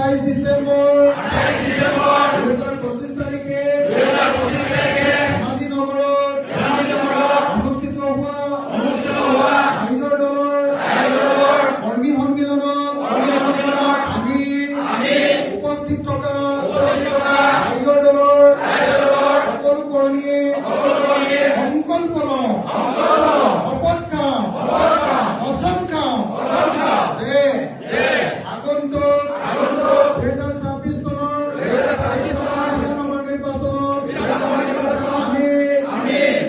28 ডিসেম্বৰ 2025 তাৰিখে ধেমাজি নগৰত অনুষ্ঠিত হোৱা ৰাইজৰ দলৰ কৰ্মী সন্মিলনত আমি উপস্থিত থকা ৰাইজৰ দলৰ সকলো কৰ্মীয়ে সংকল্প লওঁ, শপত খাওঁ, কচম খাওঁ যে আগন্তুক 2026 চনৰ বিধানসভা নিৰ্বাচনত আমি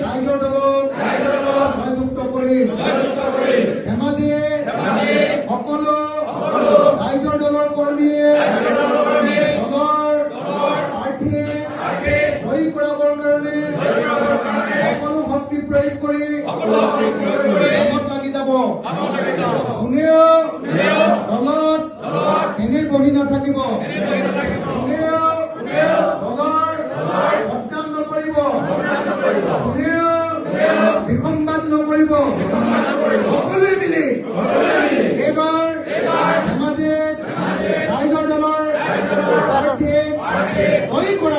ৰাইজৰ দলক জয়যুক্ত কৰিম। ধেমাজিয়ে সকলো ৰাইজৰ দলৰ কৰ্মীয়ে দলৰ প্ৰাৰ্থীয়ে জয়ী কৰাবৰ কাৰণে সকলো শক্তি প্ৰয়োগ কৰি কামত লাগি যাব। কোনেও দলত এনে বহি নাথাকিব, কোনেও দলৰ বদনাম নকৰিব, কোনেও বিসম্বাদ নকৰিব। সকলোৱে মিলি এইবাৰ ধেমাজিত ৰাইজৰ দলৰ প্ৰাৰ্থীয়ে জয়ী কৰা